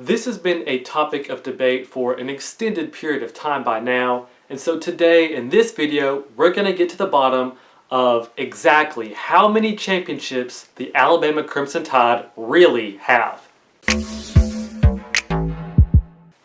This has been a topic of debate for an extended period of time by now, and so today in this video we're going to get to the bottom of exactly how many championships the Alabama Crimson Tide really have.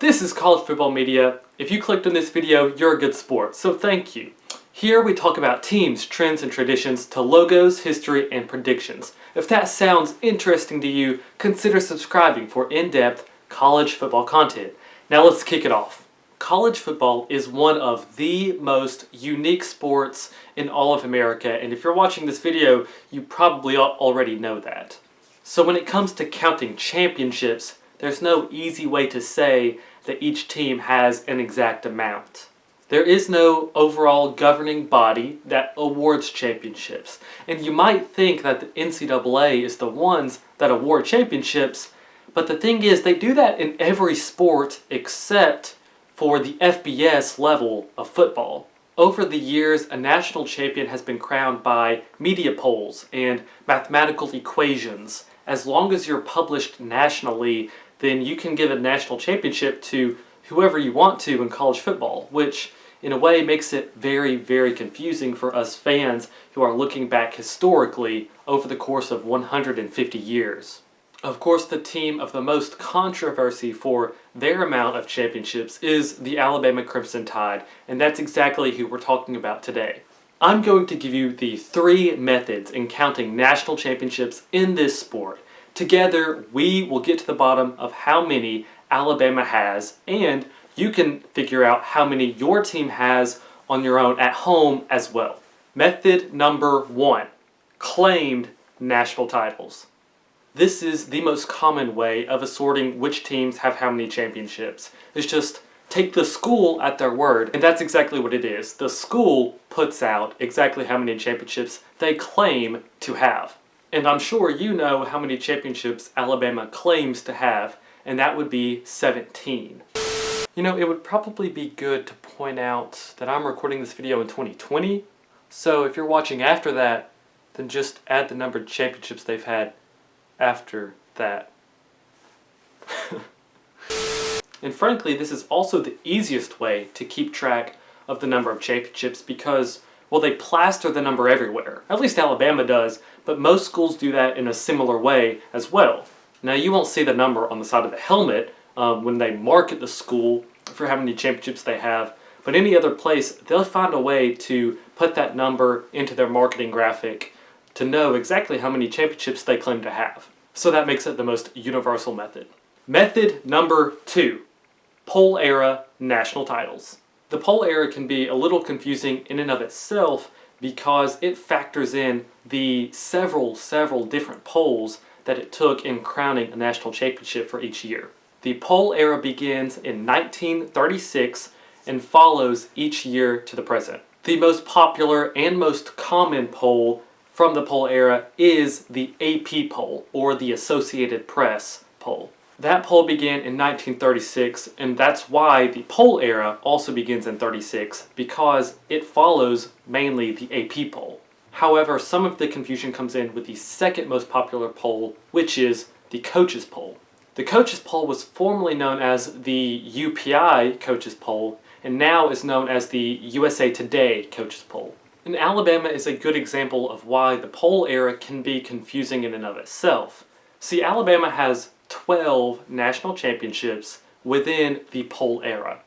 This is College Football Media. If you clicked on this video, you're a good sport, so thank you. Here we talk about teams, trends, and traditions to logos, history, and predictions. If that sounds interesting to you, consider subscribing for in-depth college football content. Now let's kick it off. College football is one of the most unique sports in all of America, and if you're watching this video, you probably already know that. So when it comes to counting championships, there's no easy way to say that each team has an exact amount. There is no overall governing body that awards championships, and you might think that the NCAA is the ones that award championships, but the thing is they do that in every sport except for the FBS level of football. Over the years, a national champion has been crowned by media polls and mathematical equations. As long as you're published nationally, then you can give a national championship to whoever you want to in college football, which in a way makes it very, very confusing for us fans who are looking back historically over the course of 150 years. Of course, the team of the most controversy for their amount of championships is the Alabama Crimson Tide, and that's exactly who we're talking about today. I'm going to give you the 3 methods in counting national championships in this sport. Together, we will get to the bottom of how many Alabama has, and you can figure out how many your team has on your own at home as well. Method number 1, claimed national titles. This is the most common way of assorting which teams have how many championships. It's just take the school at their word, and that's exactly what it is. The school puts out exactly how many championships they claim to have. And I'm sure you know how many championships Alabama claims to have, and that would be 17. You know, it would probably be good to point out that I'm recording this video in 2020, so if you're watching after that, then just add the number of championships they've had after that. And frankly, this is also the easiest way to keep track of the number of championships because, well, they plaster the number everywhere. At least Alabama does, but most schools do that in a similar way as well. Now, you won't see the number on the side of the helmet when they market the school for how many championships they have, but any other place, they'll find a way to put that number into their marketing graphic to know exactly how many championships they claim to have. So that makes it the most universal method. Method number 2, poll era national titles. The poll era can be a little confusing in and of itself because it factors in the several different polls that it took in crowning a national championship for each year. The poll era begins in 1936 and follows each year to the present. The most popular and most common poll from the poll era is the AP poll, or the Associated Press poll. That poll began in 1936, and that's why the poll era also begins in 36, because it follows mainly the AP poll. However, some of the confusion comes in with the second most popular poll, which is the coaches poll. The coaches poll was formerly known as the UPI coaches poll, and now is known as the USA Today coaches poll. And Alabama is a good example of why the poll era can be confusing in and of itself. See, Alabama has 12 national championships within the poll era.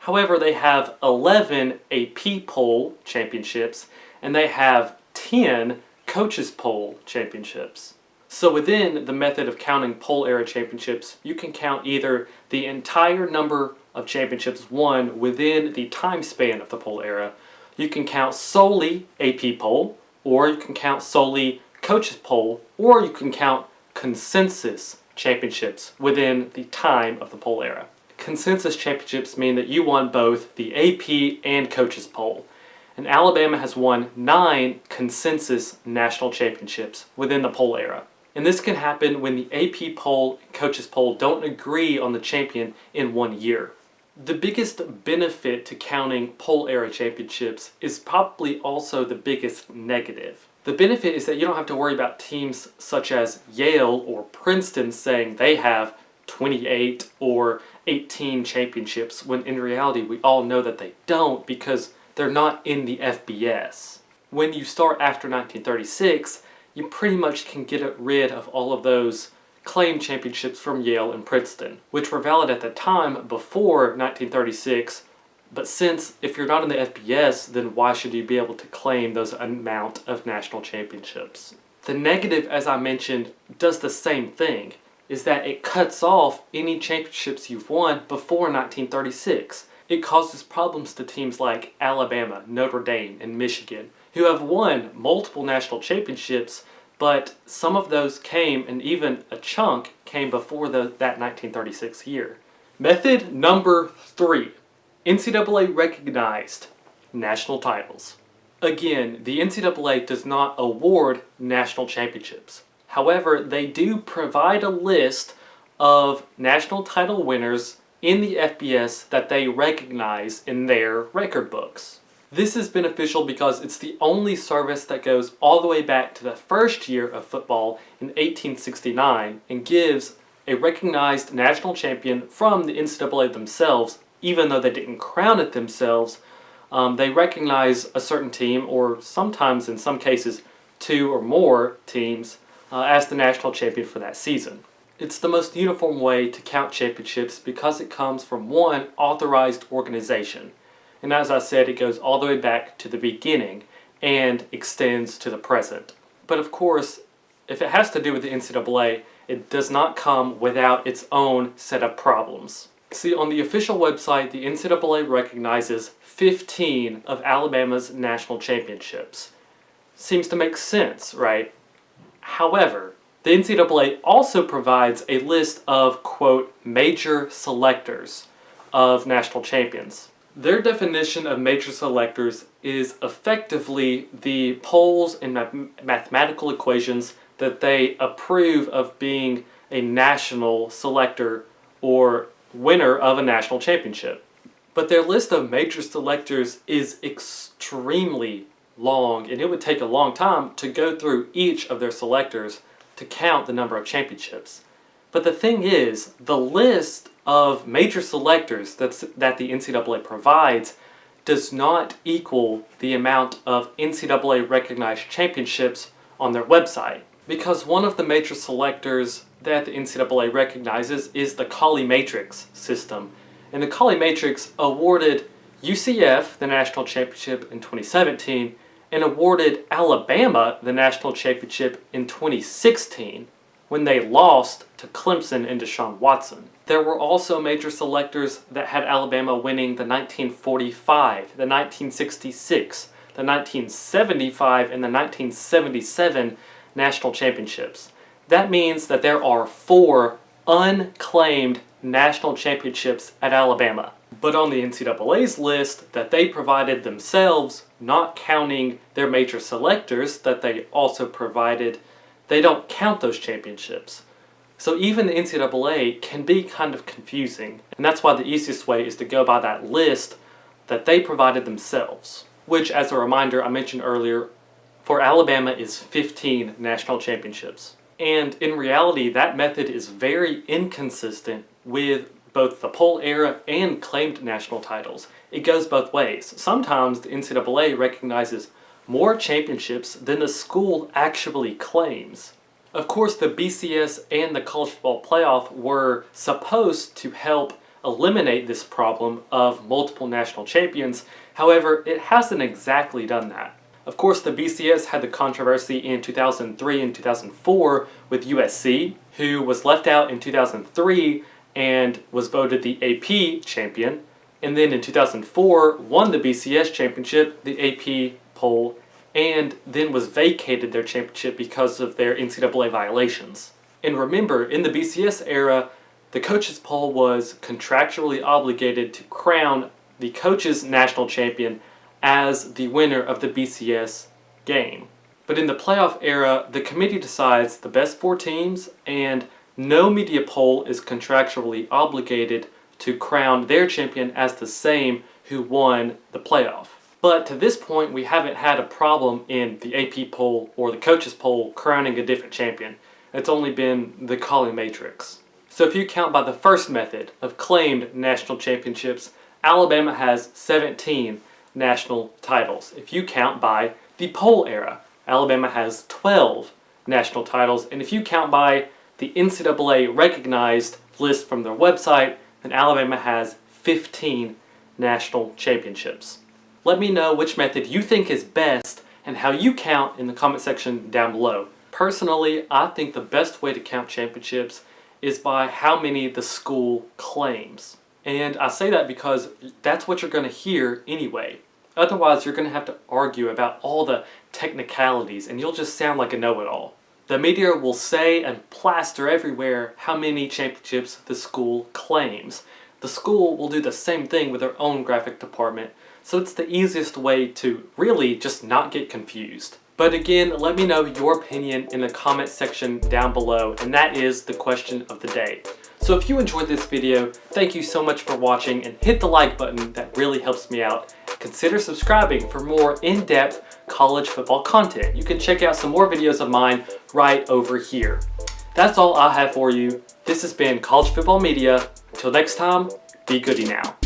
However, they have 11 AP poll championships, and they have 10 coaches poll championships. So within the method of counting poll era championships, you can count either the entire number of championships won within the time span of the poll era. You can count solely AP poll, or you can count solely coaches poll, or you can count consensus championships within the time of the poll era. Consensus championships mean that you won both the AP and coaches poll. And Alabama has won 9 consensus national championships within the poll era. And this can happen when the AP poll and coaches poll don't agree on the champion in one year. The biggest benefit to counting poll era championships is probably also the biggest negative. The benefit is that you don't have to worry about teams such as Yale or Princeton saying they have 28 or 18 championships, when in reality we all know that they don't because they're not in the FBS. When you start after 1936, you pretty much can get rid of all of those claimed championships from Yale and Princeton, which were valid at the time before 1936, but since if you're not in the FBS, then why should you be able to claim those amount of national championships? The negative, as I mentioned, does the same thing, is that it cuts off any championships you've won before 1936. It causes problems to teams like Alabama, Notre Dame, and Michigan, who have won multiple national championships, but some of those came, and even a chunk came before that 1936 year. Method number 3. NCAA recognized national titles. Again, the NCAA does not award national championships. However, they do provide a list of national title winners in the FBS that they recognize in their record books. This is beneficial because it's the only service that goes all the way back to the first year of football in 1869 and gives a recognized national champion from the NCAA themselves, even though they didn't crown it themselves. They recognize a certain team, or sometimes in some cases 2 or more teams, as the national champion for that season. It's the most uniform way to count championships because it comes from one authorized organization. And as I said, it goes all the way back to the beginning and extends to the present. But of course, if it has to do with the NCAA, it does not come without its own set of problems. See, on the official website, the NCAA recognizes 15 of Alabama's national championships. Seems to make sense, right? However, the NCAA also provides a list of, quote, major selectors of national champions. Their definition of major selectors is effectively the polls and mathematical equations that they approve of being a national selector or winner of a national championship. But their list of major selectors is extremely long, and it would take a long time to go through each of their selectors to count the number of championships. But the thing is, the list of major selectors that the NCAA provides does not equal the amount of NCAA recognized championships on their website. Because one of the major selectors that the NCAA recognizes is the Colley Matrix system. And the Colley Matrix awarded UCF the national championship in 2017 and awarded Alabama the national championship in 2016 when they lost to Clemson and Deshaun Watson. There were also major selectors that had Alabama winning the 1945, the 1966, the 1975, and the 1977 national championships. That means that there are 4 unclaimed national championships at Alabama. But on the NCAA's list that they provided themselves, not counting their major selectors that they also provided, they don't count those championships. So even the NCAA can be kind of confusing. And that's why the easiest way is to go by that list that they provided themselves. Which, as a reminder, I mentioned earlier, for Alabama is 15 national championships. And in reality, that method is very inconsistent with both the poll era and claimed national titles. It goes both ways. Sometimes the NCAA recognizes more championships than the school actually claims. Of course, the BCS and the College Football Playoff were supposed to help eliminate this problem of multiple national champions. However, it hasn't exactly done that. Of course, the BCS had the controversy in 2003 and 2004 with USC, who was left out in 2003 and was voted the AP champion, and then in 2004 won the BCS championship, the AP poll, and then was vacated their championship because of their NCAA violations. And remember, in the BCS era, the coaches poll was contractually obligated to crown the coaches national champion as the winner of the BCS game. But in the playoff era, the committee decides the best 4 teams, and no media poll is contractually obligated to crown their champion as the same who won the playoff. But to this point, we haven't had a problem in the AP poll or the coaches poll crowning a different champion. It's only been the Colley Matrix. So if you count by the first method of claimed national championships, Alabama has 17 national titles. If you count by the poll era, Alabama has 12 national titles. And if you count by the NCAA recognized list from their website, then Alabama has 15 national championships. Let me know which method you think is best and how you count in the comment section down below. Personally, I think the best way to count championships is by how many the school claims. And I say that because that's what you're going to hear anyway. Otherwise, you're going to have to argue about all the technicalities and you'll just sound like a know-it-all. The media will say and plaster everywhere how many championships the school claims. The school will do the same thing with their own graphic department, so it's the easiest way to really just not get confused. But again, let me know your opinion in the comment section down below, and that is the question of the day. So if you enjoyed this video, thank you so much for watching, and hit the like button, that really helps me out. Consider subscribing for more in-depth college football content. You can check out some more videos of mine right over here. That's all I have for you. This has been College Football Media. Until next time, be goody now.